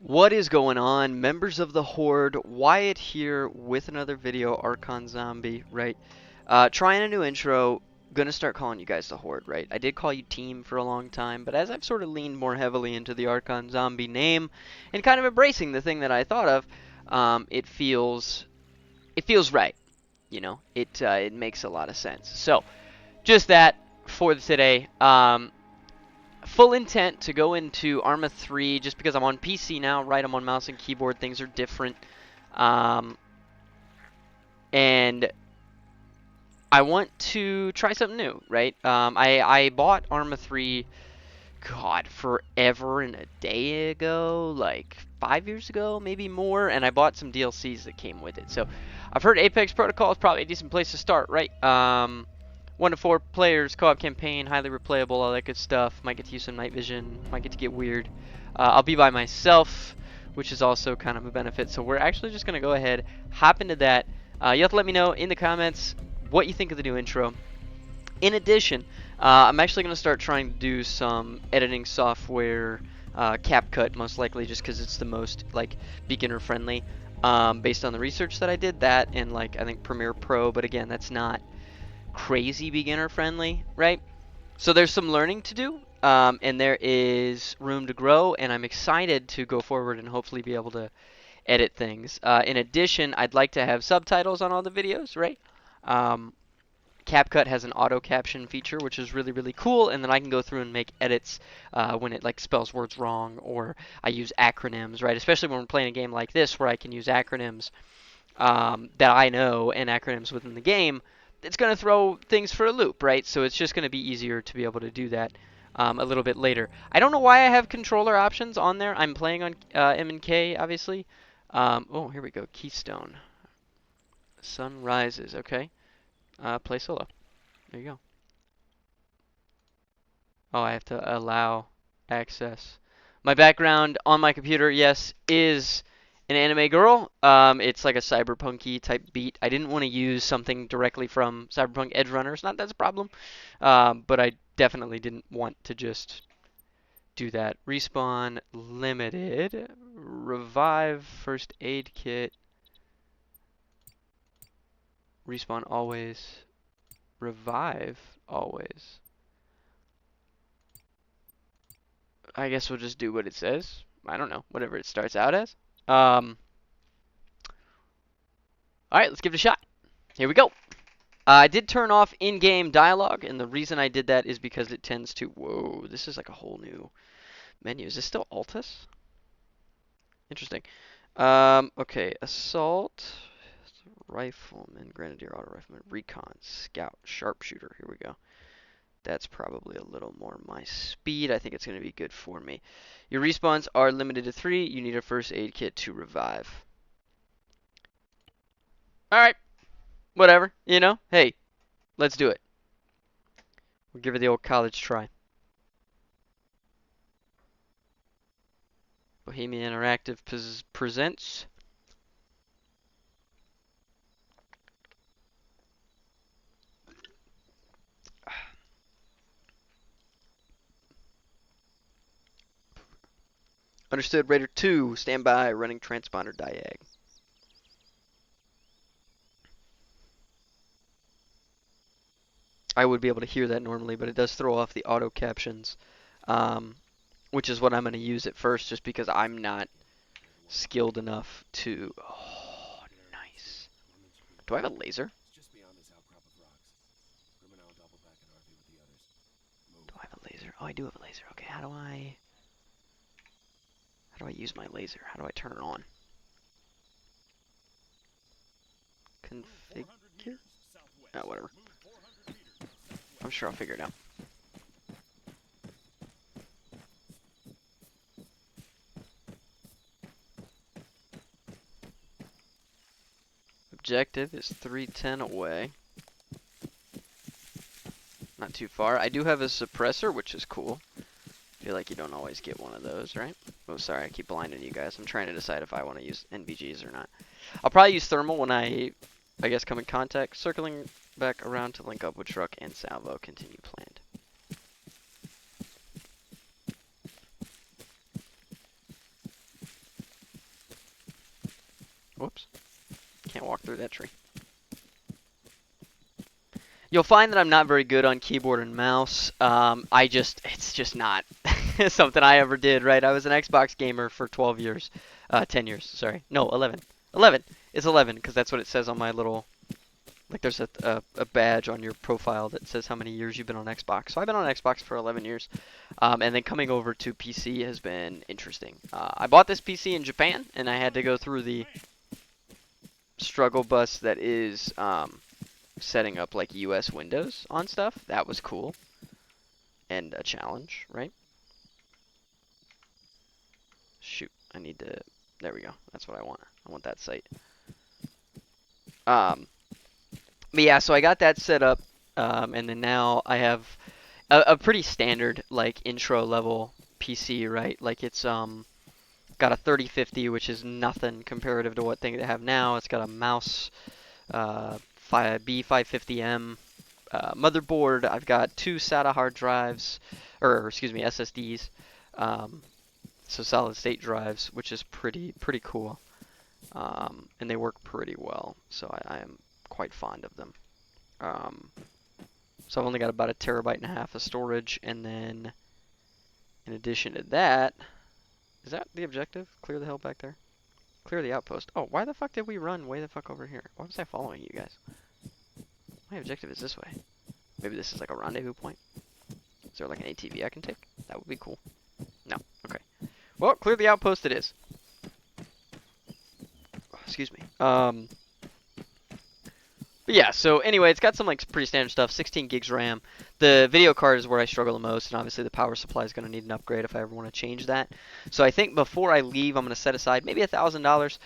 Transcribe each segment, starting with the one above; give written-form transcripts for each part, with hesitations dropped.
What is going on, members of the Horde? Wyatt here with another video, Archon Zombie, right? Trying a new intro, gonna start calling you guys the Horde, right? I did call you Team for a long time, but as I've sort of leaned more heavily into the Archon Zombie name and kind of embracing the thing that I thought of, it feels right, you know? It makes a lot of sense. So, just that for today. Full intent to go into Arma 3 just because I'm on PC now, right? I'm on mouse and keyboard. Things are different. And I want to try something new, right? I bought Arma 3, God, forever and a day ago, like 5 years ago, maybe more, and I bought some DLCs that came with it. So I've heard Apex Protocol is probably a decent place to start, right? 1 to 4 players, co-op campaign, highly replayable, all that good stuff. Might get to use some night vision, might get to get weird. I'll be by myself, which is also kind of a benefit. So we're actually just going to go ahead, hop into that. You have to let me know in the comments what you think of the new intro. In addition, I'm actually going to start trying to do some editing software, CapCut most likely, just because it's the most like beginner friendly. Based on the research that I did, that and like I think Premiere Pro, but again, that's not crazy beginner friendly, right? So there's some learning to do, and there is room to grow, and I'm excited to go forward and hopefully be able to edit things. In addition, I'd like to have subtitles on all the videos, right? CapCut has an auto caption feature, which is really, really cool, and then I can go through and make edits when it like spells words wrong, or I use acronyms, right? Especially when we're playing a game like this where I can use acronyms that I know and acronyms within the game. It's going to throw things for a loop, right? So it's just going to be easier to be able to do that a little bit later. I don't know why I have controller options on there. I'm playing on M and K, obviously. Oh, here we go. Keystone. Sun rises. Okay. Play solo. There you go. Oh, I have to allow access. My background on my computer, yes, is an anime girl. It's like a cyberpunky type beat. I didn't want to use something directly from Cyberpunk Edge Runners. Not that's a problem, but I definitely didn't want to just do that. Respawn limited. Revive first aid kit. Respawn always. Revive always. I guess we'll just do what it says. I don't know, whatever it starts out as. Alright, let's give it a shot. Here we go. I did turn off in-game dialogue, and the reason I did that is because it tends to... Whoa, this is like a whole new menu. Is this still Altus? Interesting. Okay, Assault, Rifleman, Grenadier, Auto Rifleman, Recon, Scout, Sharpshooter. Here we go. That's probably a little more my speed. I think it's going to be good for me. Your respawns are limited to 3. You need a first aid kit to revive. Alright. Whatever. You know? Hey, let's do it. We'll give it the old college try. Bohemia Interactive presents... Understood, Raider 2. Stand by. Running transponder diag. I would be able to hear that normally, but it does throw off the auto captions, which is what I'm going to use at first, just because I'm not skilled enough to... Oh, nice. Do I have a laser? Do I have a laser? Oh, I do have a laser. Okay, how do I use my laser? How do I turn it on? Configure? Oh, whatever. I'm sure I'll figure it out. Objective is 310 away. Not too far. I do have a suppressor, which is cool. I feel like you don't always get one of those, right? Oh, sorry, I keep blinding you guys. I'm trying to decide if I want to use NVGs or not. I'll probably use thermal when I guess, come in contact. Circling back around to link up with truck and salvo. Continue planned. Whoops. Can't walk through that tree. You'll find that I'm not very good on keyboard and mouse. It's just not something I ever did, right? I was an Xbox gamer for 12 years. 10 years, sorry. No, 11. 11. It's 11, because that's what it says on my little, like there's a badge on your profile that says how many years you've been on Xbox. So I've been on Xbox for 11 years. And then coming over to PC has been interesting. I bought this PC in Japan, and I had to go through the struggle bus that is setting up like US Windows on stuff. That was cool and a challenge, right? Shoot, I need to, there we go. That's what I want. I want that site. But yeah, so I got that set up, and then now I have a pretty standard like intro level PC, right? Like it's got a 3050, which is nothing comparative to what thing they have now. It's got a mouse, B550M motherboard. I've got 2 SATA hard drives, or excuse me, SSDs. So solid state drives, which is pretty cool. And they work pretty well, so I am quite fond of them. So I've only got about 1.5 terabytes of storage, and then in addition to that, is that the objective? Clear the hill back there? Clear the outpost. Oh, why the fuck did we run way the fuck over here? Why was I following you guys? My objective is this way. Maybe this is like a rendezvous point? Is there like an ATV I can take? That would be cool. No. Okay. Well, clear the outpost it is. Excuse me. But yeah, so anyway, it's got some like pretty standard stuff. 16 gigs RAM. The video card is where I struggle the most, and obviously the power supply is going to need an upgrade if I ever want to change that. So I think before I leave, I'm going to set aside maybe $1,000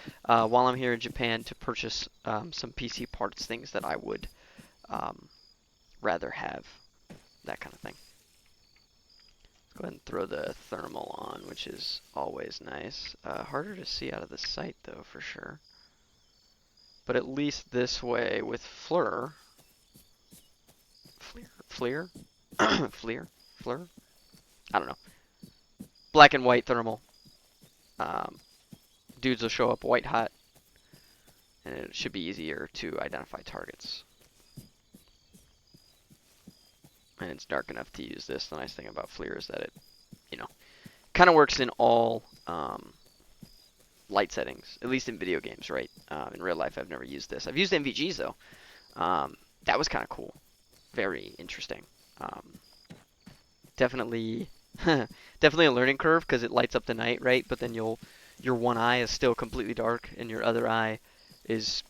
while I'm here in Japan to purchase some PC parts, things that I would rather have, that kind of thing. Go ahead and throw the thermal on, which is always nice. Harder to see out of the sight, though, for sure. But at least this way with Fleur. Fleur? Fleur? I don't know. Black and white thermal. Dudes will show up white hot. And it should be easier to identify targets. And it's dark enough to use this. The nice thing about Fleur is that it, kind of works in all light settings, at least in video games, right? In real life, I've never used this. I've used NVGs, though. That was kind of cool. Very interesting. Definitely definitely a learning curve because it lights up the night, right? But then your one eye is still completely dark, and your other eye is,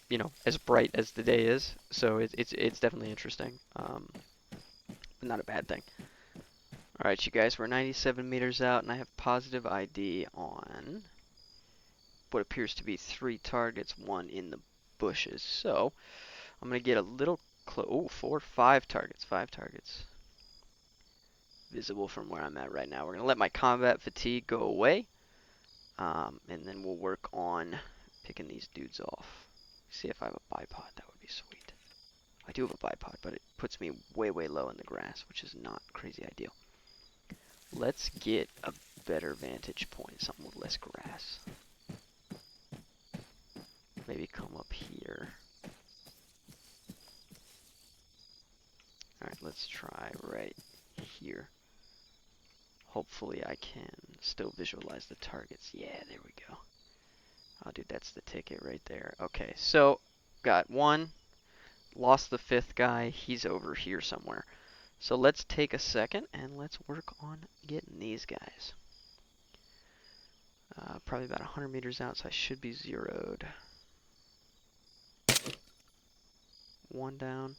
as bright as the day is. So it's definitely interesting. But not a bad thing. Alright, you guys, we're 97 meters out, and I have positive ID on what appears to be 3 targets, 1 in the bushes. So, I'm going to get a little close. Oh, 5 targets. 5 targets. Visible from where I'm at right now. We're going to let my combat fatigue go away. And then we'll work on picking these dudes off. See if I have a bipod. That would be sweet. I do have a bipod, but it puts me way low in the grass, which is not crazy ideal. Let's get a better vantage point, something with less grass. Maybe come up here. Alright, let's try right here. Hopefully I can still visualize the targets. Yeah, there we go. Oh, dude, that's the ticket right there. Okay, so got 1. Lost the 5th guy. He's over here somewhere. So let's take a second and let's work on getting these guys. Probably about 100 meters out, so I should be zeroed. 1 down.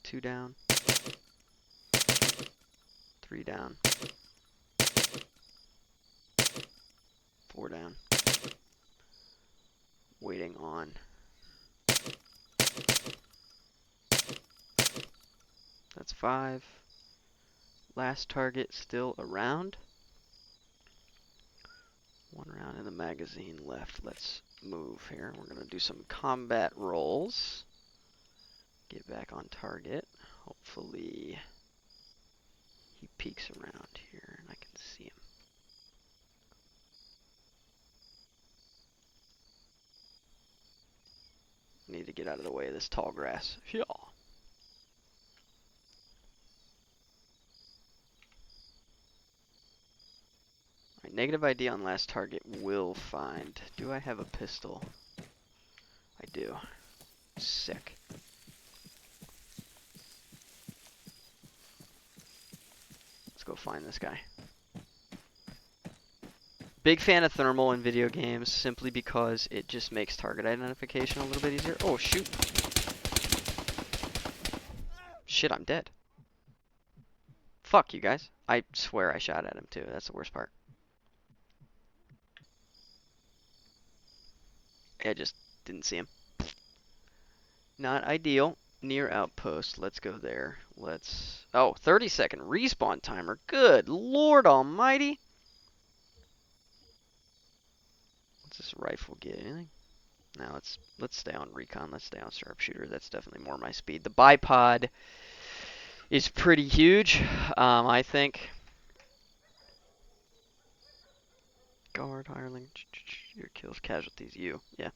2 down. 3 down. 4 down. Waiting on. That's 5. Last target still around. 1 round in the magazine left. Let's move here. We're going to do some combat rolls. Get back on target. Hopefully he peeks around here and I can see him. get out of the way of this tall grass. Yeah. Alright, negative ID on last target will find. Do I have a pistol? I do. Sick. Let's go find this guy. Big fan of thermal in video games simply because it just makes target identification a little bit easier. Oh, shoot. Shit, I'm dead. Fuck you guys. I swear I shot at him too. That's the worst part. I just didn't see him. Not ideal. Near outpost. Let's go there. Let's... Oh, 30-second respawn timer. Good Lord almighty. What's this rifle get? Anything? No, let's stay on recon. Let's stay on sharpshooter. That's definitely more my speed. The bipod is pretty huge, I think. Guard, hireling, your kills, casualties, you. Yeah.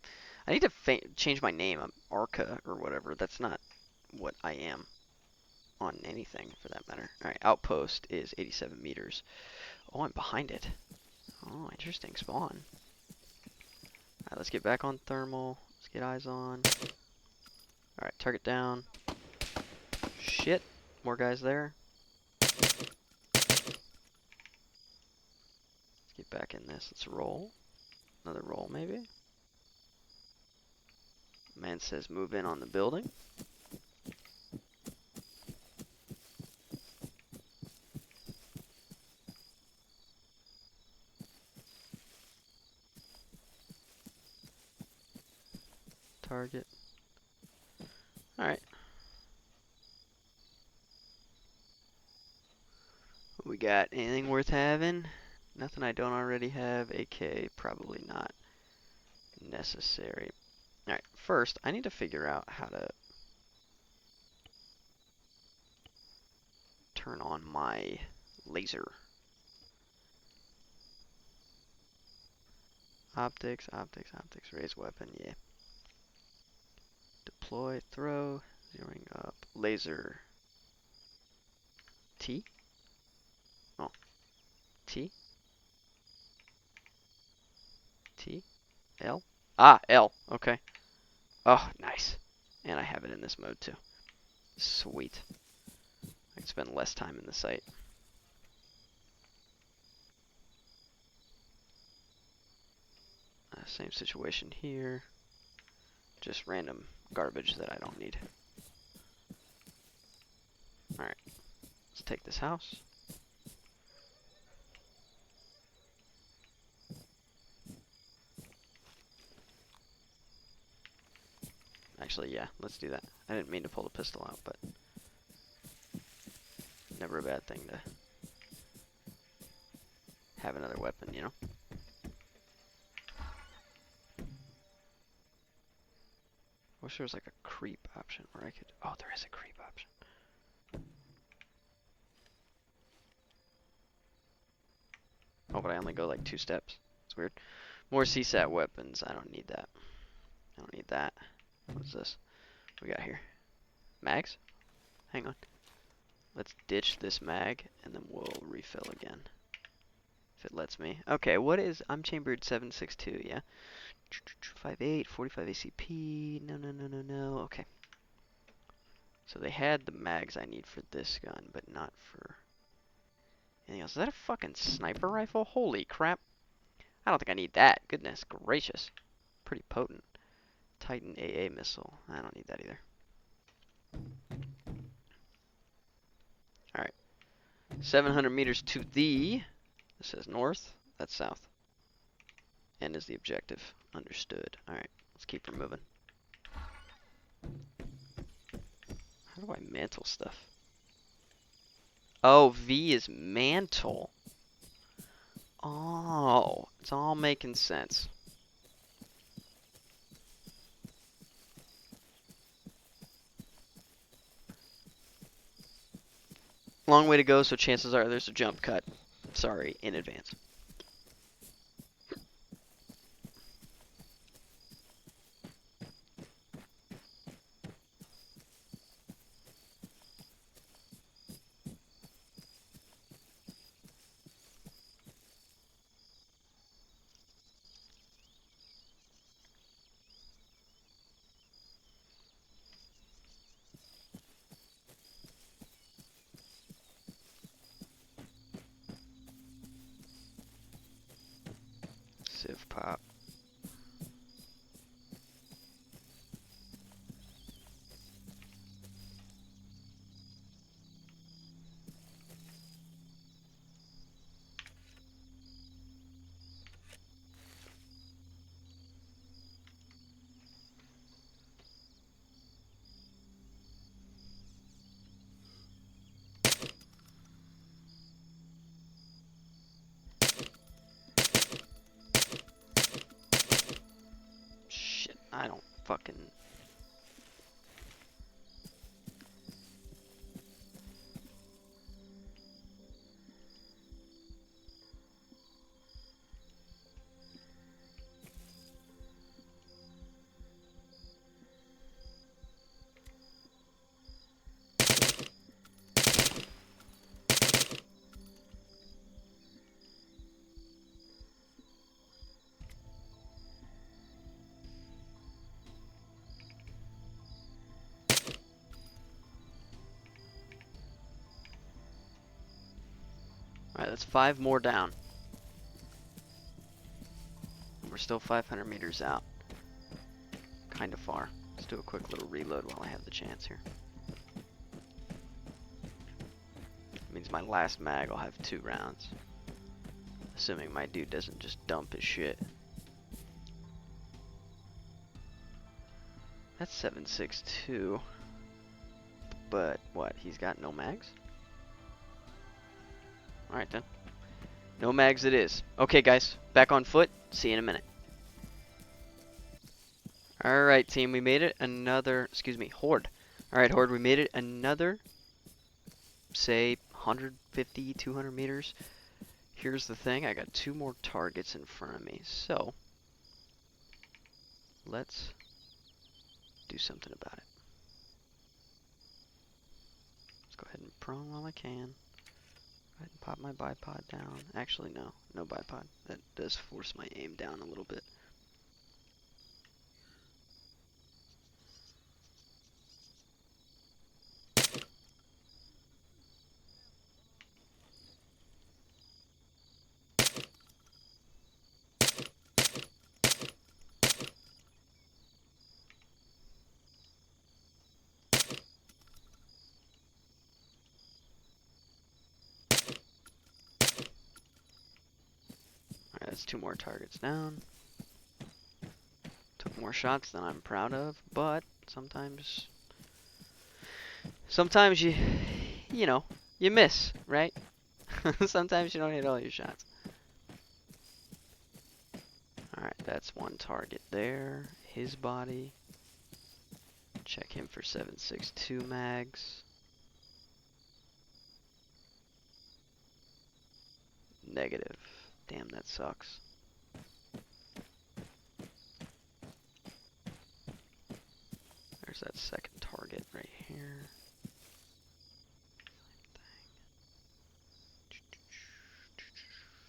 I need to change my name. I'm Arca or whatever. That's not what I am on anything for that matter. Alright, outpost is 87 meters. Oh, I'm behind it. Oh, interesting spawn. Alright, let's get back on thermal. Let's get eyes on. Alright, target down. Shit. More guys there. Let's get back in this. Let's roll. Another roll, maybe. Man says move in on the building. Target. Alright. We got anything worth having? Nothing I don't already have. AK, probably not necessary. Alright, first, I need to figure out how to turn on my laser. Optics, optics, optics, raise weapon, yeah. Deploy, throw, zeroing up, laser. T? Oh. T? T? L? Ah, L, okay. Oh, nice. And I have it in this mode too. Sweet. I can spend less time in the site. Same situation here. Just random garbage that I don't need. Alright. Let's take this house. Actually, yeah, let's do that. I didn't mean to pull the pistol out, but never a bad thing to have another weapon, you know? Wish there was like a creep option where I could... Oh, there is a creep option. Oh, but I only go like 2 steps. It's weird. More CSAT weapons. I don't need that. I don't need that. What's this? What we got here? Mags? Hang on. Let's ditch this mag, and then we'll refill again. If it lets me. Okay, what is... I'm chambered 762, yeah? 58, 45 ACP. No, no, no, no, no. Okay. So they had the mags I need for this gun, but not for anything else. Is that a fucking sniper rifle? Holy crap. I don't think I need that. Goodness gracious. Pretty potent. Titan AA missile. I don't need that either. Alright. 700 meters to the... This says north. That's south. N is the objective. Understood. Alright. Let's keep her moving. How do I mantle stuff? Oh, V is mantle. Oh, it's all making sense. Long way to go, so chances are there's a jump cut. Sorry, in advance. pop. Shit, I don't fucking... Alright, that's 5 more down. We're still 500 meters out. Kind of far. Let's do a quick little reload while I have the chance here. That means my last mag will have 2 rounds. Assuming my dude doesn't just dump his shit. That's 7.62. But what, he's got no mags? Alright then. No mags it is. Okay guys, back on foot. See you in a minute. Alright team, we made it another, excuse me, Horde. Alright Horde, we made it another, say, 150, 200 meters. Here's the thing, I got 2 more targets in front of me, so let's do something about it. Let's go ahead and prone while I can. Go ahead and pop my bipod down. Actually, no bipod. That does force my aim down a little bit. That's 2 more targets down. Took more shots than I'm proud of, but sometimes you know, you miss, right? Sometimes you don't hit all your shots. Alright, that's 1 target there. His body. Check him for 7.62 mags. Negative. Damn, that sucks. There's that second target right here.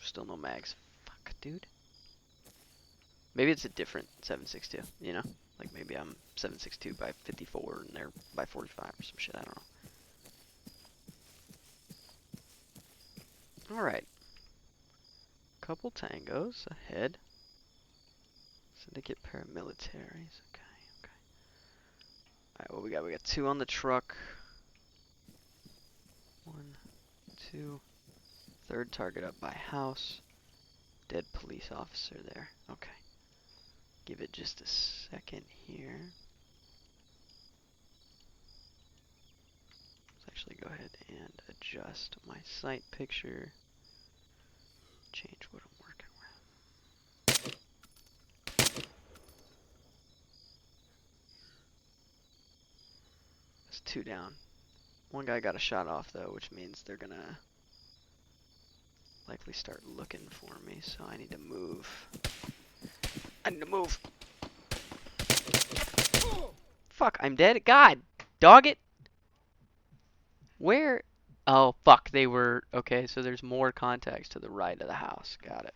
Still no mags. Fuck, dude. Maybe it's a different 7.62, you know? Like maybe I'm 7.62 by 54 and they're by 45 or some shit, I don't know. Alright. Couple tangos ahead. Syndicate paramilitaries. Okay. Alright, what we got? We got 2 on the truck. 1, 2. Third target up by house. Dead police officer there. Okay. Give it just a second here. Let's actually go ahead and adjust my sight picture. Change what I'm working with. That's 2 down. 1 guy got a shot off though, which means they're gonna likely start looking for me, so I need to move. Fuck, I'm dead. God, dog it. Where? Oh, fuck, they were... Okay, so there's more contacts to the right of the house. Got it.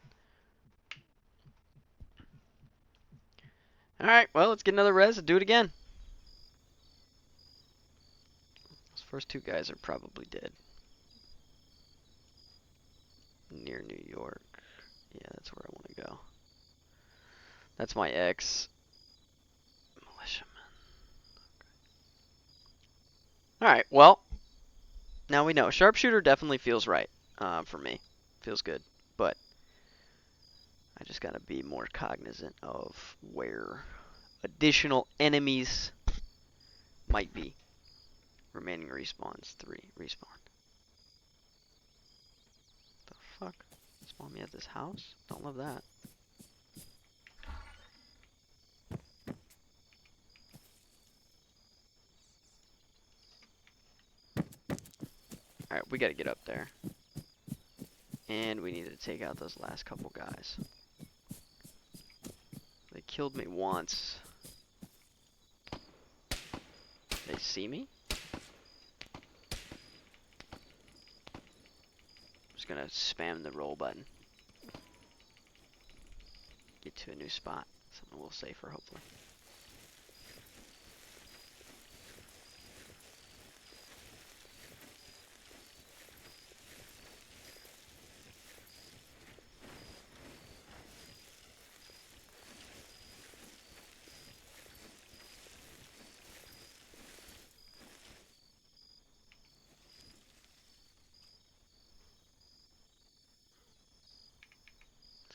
Alright, well, let's get another res and do it again. Those first 2 guys are probably dead. Near New York. Yeah, that's where I want to go. That's my ex. Militiaman. Alright, well, now we know. Sharpshooter definitely feels right for me. Feels good. But I just gotta be more cognizant of where additional enemies might be. Remaining respawns, 3. Respawn. The fuck? Spawn me at this house? Don't love that. Alright, we gotta get up there. And we need to take out those last couple guys. They killed me once. They see me? I'm just gonna spam the roll button. Get to a new spot. Something a little safer, hopefully.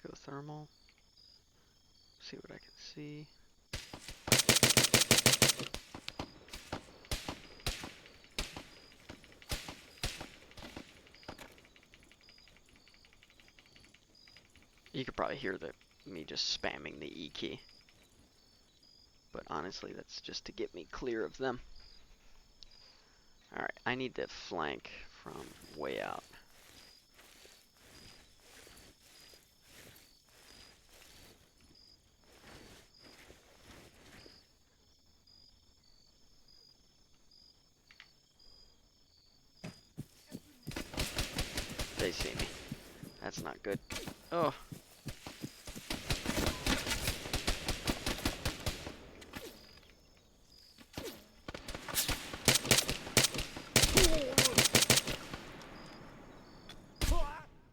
Let's go thermal. See what I can see. You could probably hear me just spamming the E key. But honestly, that's just to get me clear of them. Alright, I need to flank from way out. They see me. That's not good. Oh.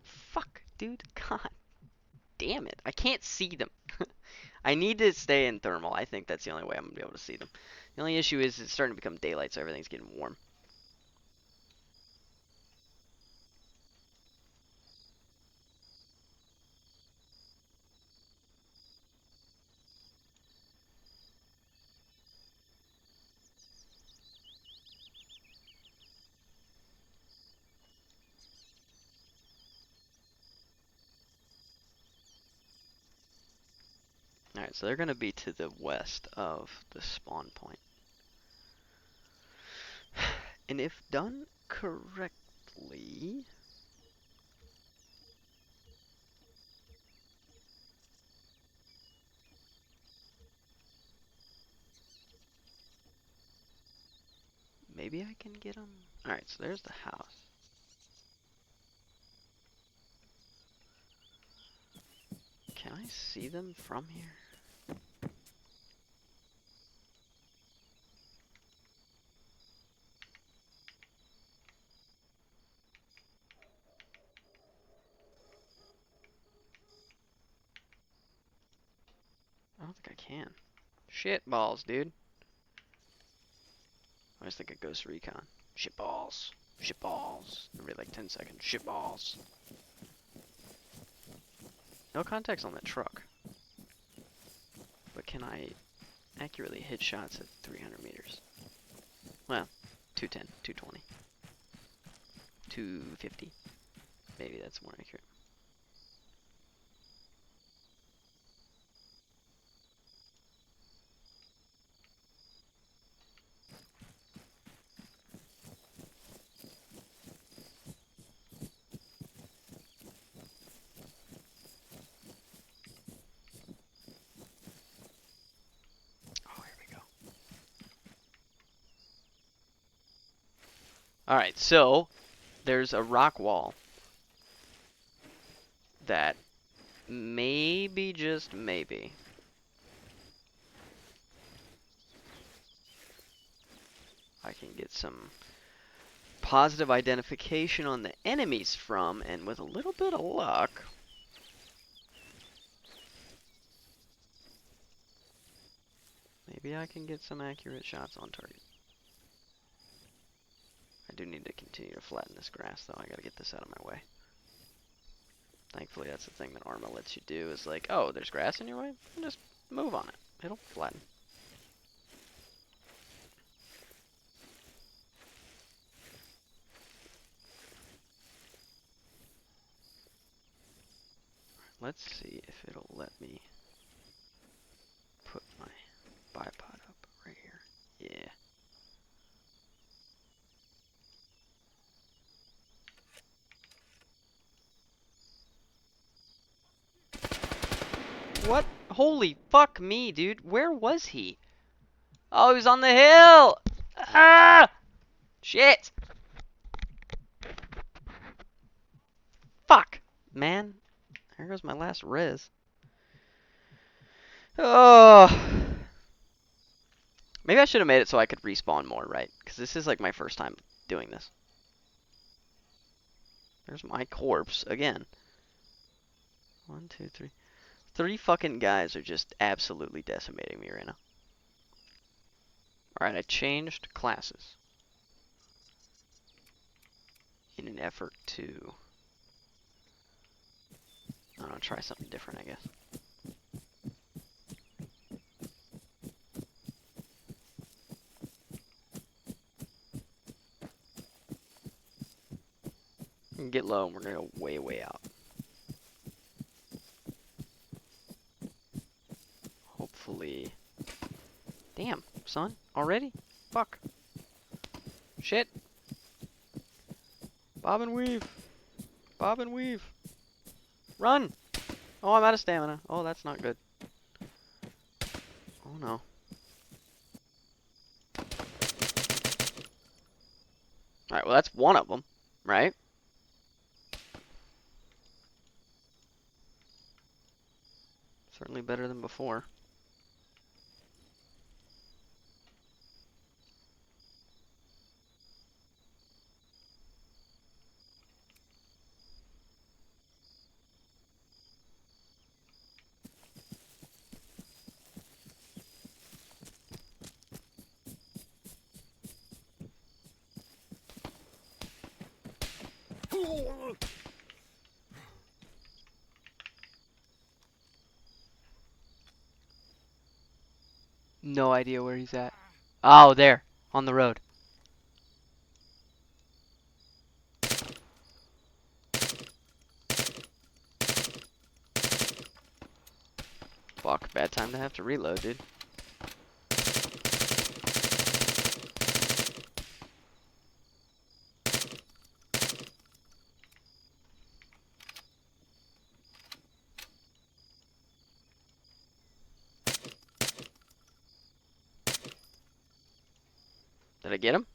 Fuck, dude. God damn it. I can't see them. I need to stay in thermal. I think that's the only way I'm going to be able to see them. The only issue is it's starting to become daylight, so everything's getting warm. Alright, so they're going to be to the west of the spawn point. And if done correctly... maybe I can get them? Alright, so there's the house. Can I see them from here? I don't think I can. Shit balls, dude. I always think it goes recon. Shit balls. Shit balls. Every like 10 seconds. Shit balls. No context on that truck. But can I accurately hit shots at 300 meters? Well, 210, 220, 250. Maybe that's more accurate. Alright, so there's a rock wall that maybe, just maybe, I can get some positive identification on the enemies from, and with a little bit of luck, Maybe I can get some accurate shots on target. I do need to continue to flatten this grass, though. I gotta get this out of my way. Thankfully, that's the thing that Arma lets you do, is like, oh, there's grass in your way? Just move on it. It'll flatten. Let's see if it'll let me put my bipod up right here. Yeah. What? Holy fuck me, dude. Where was he? Oh, he was on the hill! Ah! Shit! Fuck! Man. There goes my last res. Oh. Maybe I should have made it so I could respawn more, right? Because this is like my first time doing this. There's my corpse again. 1, 2, 3. 3 fucking guys are just absolutely decimating me right now. Alright, I changed classes in an effort to, I don't know, try something different, I guess. We can get low and we're gonna go way, way out. Hopefully. Damn, son, already? Fuck. Shit. Bob and weave. Bob and weave. Run! Oh, I'm out of stamina. Oh, that's not good. Oh, no. Alright, well, that's one of them, right? Certainly better than before. No idea where he's at. Oh, there. On the road. Fuck, bad time to have to reload, dude. Did I get him?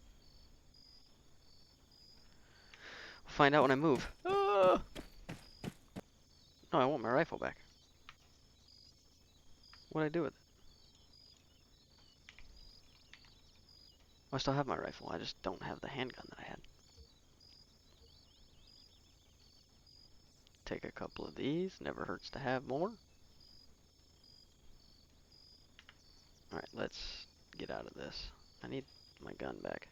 We'll find out when I move. No, I want my rifle back. What'd I do with it? I still have my rifle. I just don't have the handgun that I had. Take a couple of these. Never hurts to have more. Alright, let's get out of this. I need my gun back.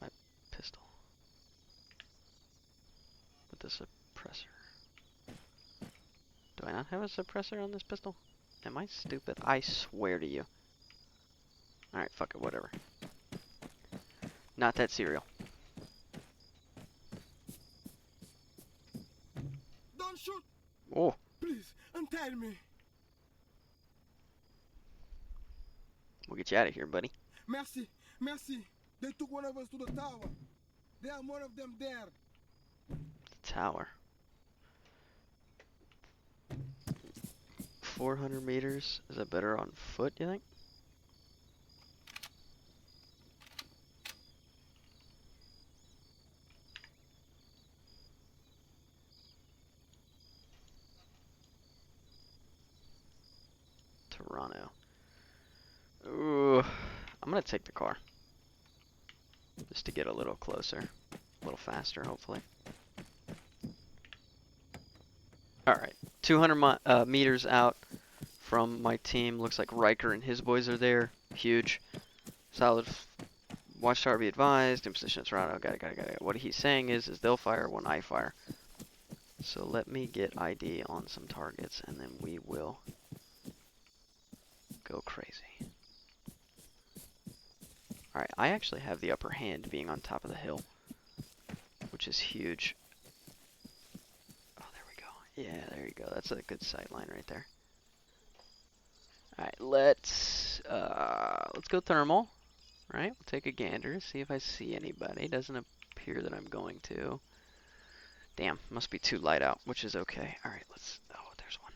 My pistol. With the suppressor. Do I not have a suppressor on this pistol? Am I stupid? I swear to you. Alright, fuck it, whatever. Not that cereal. Don't shoot! Oh. Please, untie me. We'll get you out of here, buddy. Merci, merci. They took one of us to the tower. There are more of them there. The tower. 400 meters. Is that better on foot, you think? Toronto. Ooh, I'm gonna take the car. Just to get a little closer. A little faster, hopefully. Alright, 200 meters out from my team. Looks like Riker and his boys are there. Huge. Solid. Watchtower be advised. In position at Toronto. Got it. What he's saying is they'll fire when I fire. So let me get ID on some targets, and then we will go crazy. Alright, I actually have the upper hand being on top of the hill, which is huge. Oh, there we go. Yeah, there you go. That's a good sight line right there. Alright, let's go thermal. Alright, we'll take a gander, see if I see anybody. Doesn't appear that I'm going to. Damn, must be too light out, which is okay. Alright, let's... Oh, there's one.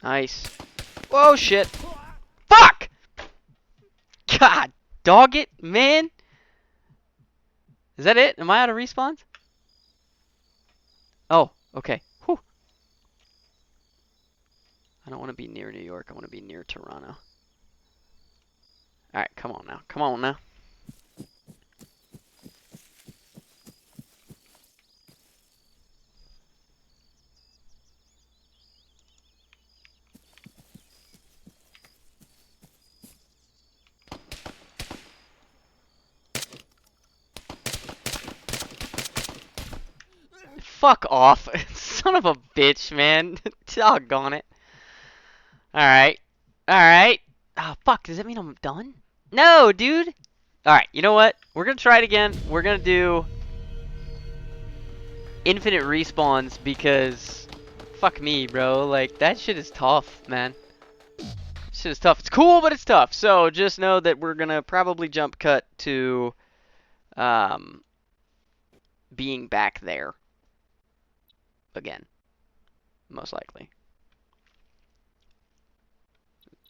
Nice. Whoa, shit. Fuck! God, dog it, man. Is that it? Am I out of respawns? Oh, okay. Whew. I don't want to be near New York. I want to be near Toronto. Alright, come on now. Come on now. Fuck off. Son of a bitch, man. Doggone it. Alright. Alright. Oh, fuck. Does that mean I'm done? No, dude. Alright, you know what? We're gonna try it again. We're gonna do infinite respawns because fuck me, bro. Like, that shit is tough, man. Shit is tough. It's cool, but it's tough. So just know that we're gonna probably jump cut to being back there again, most likely.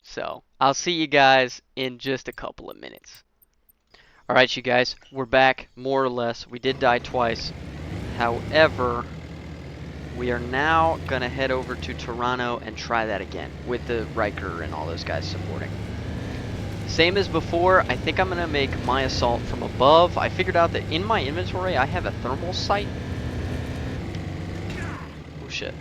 So I'll see you guys in just a couple of minutes. Alright, you guys, we're back, more or less. We did die twice. However, we are now going to head over to Toronto and try that again with the Riker and all those guys supporting. Same as before, I think I'm going to make my assault from above. I figured out that in my inventory I have a thermal sight. Oh shit.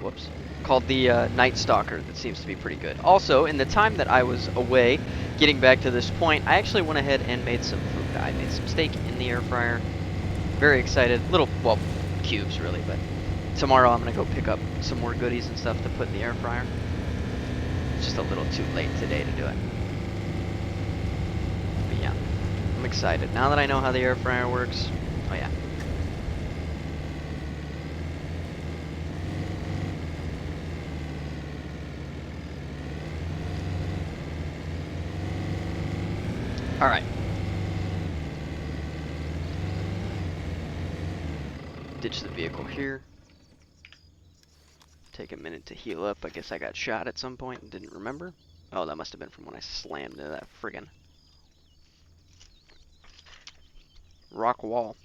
Whoops. Called the Night Stalker that seems to be pretty good. Also, in the time that I was away, getting back to this point, I actually went ahead and made some food. I made some steak in the air fryer. Very excited. Little, well, cubes really, but tomorrow I'm going to go pick up some more goodies and stuff to put in the air fryer. It's just a little too late today to do it. But yeah, I'm excited. Now that I know how the air fryer works, oh yeah. Alright. Ditch the vehicle here. Take a minute to heal up. I guess I got shot at some point and didn't remember. Oh, that must have been from when I slammed into that friggin' rock wall.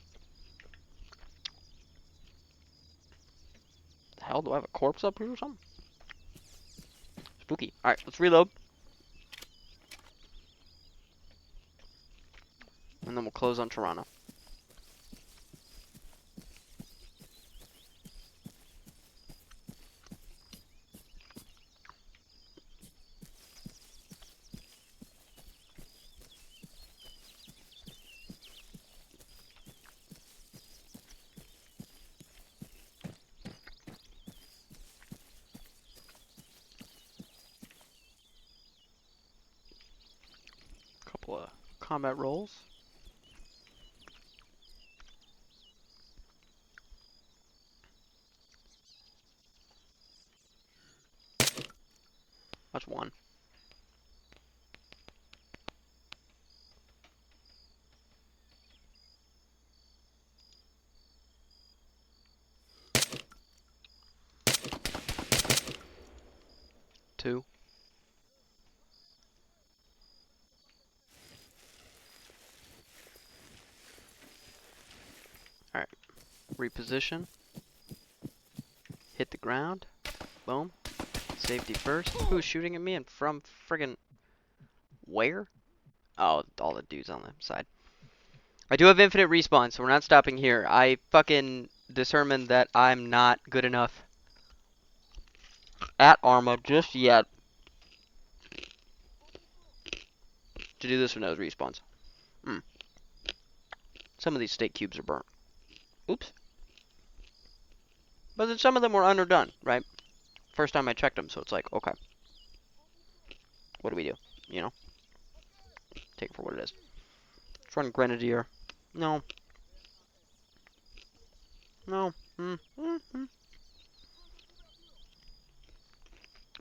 The hell? Do I have a corpse up here or something? Spooky. Alright, let's reload. And then we'll close on Toronto. Couple of combat rolls. That's one. too. Alright. Reposition. Hit the ground. Boom. Safety first. Who's shooting at me and from friggin' where? Oh, all the dudes on the side. I do have infinite respawn, so we're not stopping here. I fucking determined that I'm not good enough at Arma just yet to do this with those respawns. Some of these steak cubes are burnt. Oops. But then some of them were underdone, right? First time I checked them, so it's like, okay. What do we do? You know? Take it for what it is. Let's run Grenadier. No. No.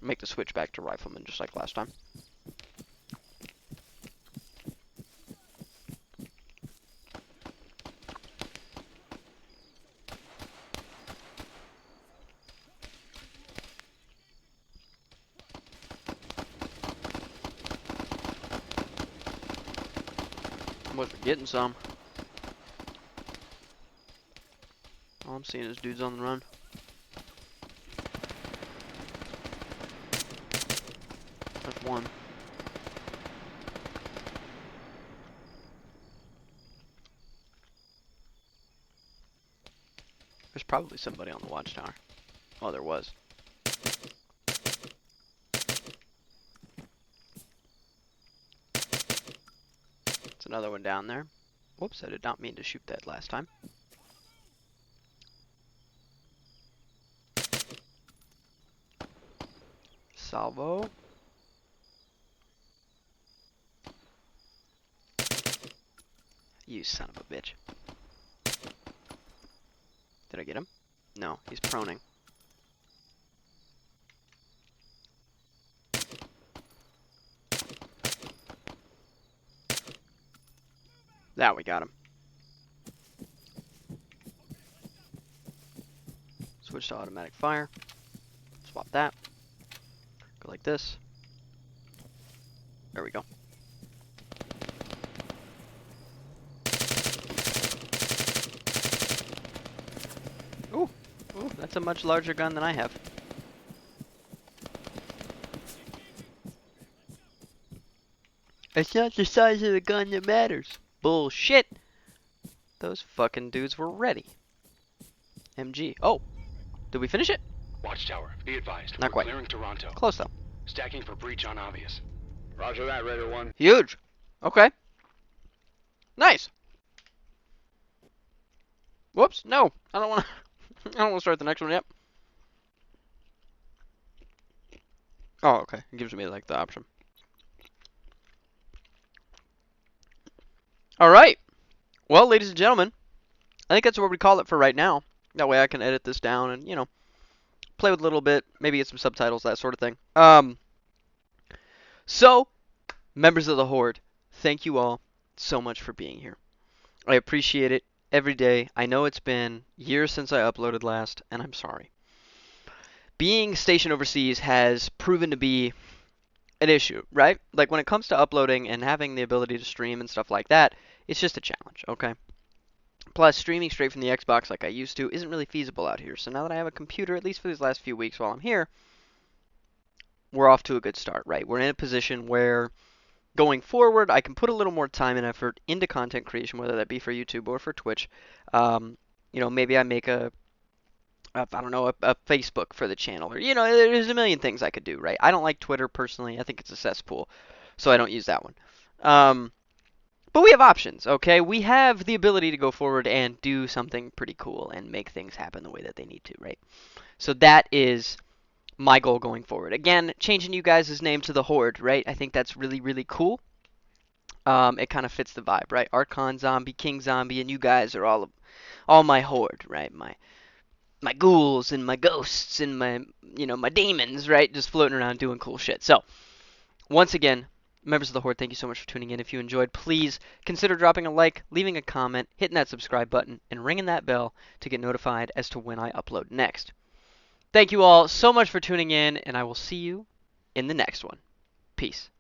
Make the switch back to Rifleman just like last time. Was getting some. All I'm seeing is dudes on the run. There's one. There's probably somebody on the watchtower. Oh, there was. There's another one down there. Whoops, I did not mean to shoot that last time. Salvo. You son of a bitch. Did I get him? No, he's proning. That we got him. Switch to automatic fire. Swap that. Go like this. There we go. Ooh, ooh, that's a much larger gun than I have. It's not the size of the gun that matters. Bullshit. Those fucking dudes were ready. MG. Oh, did we finish it? Watchtower, be advised. Not We're quite. clearing Toronto. Close though. Stacking for breach on obvious. Roger that, Raider 1. Huge. Okay. Nice. Whoops. No, I don't want to. I don't want to start the next one yet. Oh, okay. It gives me like the option. All right. Well, ladies and gentlemen, I think that's what we call it for right now. That way I can edit this down and, you know, play with a little bit, maybe get some subtitles, that sort of thing. So, members of the Horde, thank you all so much for being here. I appreciate it every day. I know it's been years since I uploaded last, and I'm sorry. Being stationed overseas has proven to be an issue, right? Like when it comes to uploading and having the ability to stream and stuff like that, it's just a challenge, okay? Plus, streaming straight from the Xbox like I used to isn't really feasible out here. So now that I have a computer, at least for these last few weeks while I'm here, we're off to a good start, right? We're in a position where going forward, I can put a little more time and effort into content creation, whether that be for YouTube or for Twitch. You know, maybe I make I don't know, a Facebook for the channel, or, you know, there's a million things I could do, right? I don't like Twitter personally. I think it's a cesspool, so I don't use that one. But we have options, okay? We have the ability to go forward and do something pretty cool and make things happen the way that they need to, right? So that is my goal going forward. Again, changing you guys' name to the Horde, right? I think that's really, really cool. It kind of fits the vibe, right? Archon Zombie, King Zombie, and you guys are all my Horde, right? My ghouls and my ghosts and my, you know, my demons, right? Just floating around doing cool shit. So, once again, members of the Horde, thank you so much for tuning in. If you enjoyed, please consider dropping a like, leaving a comment, hitting that subscribe button, and ringing that bell to get notified as to when I upload next. Thank you all so much for tuning in, and I will see you in the next one. Peace.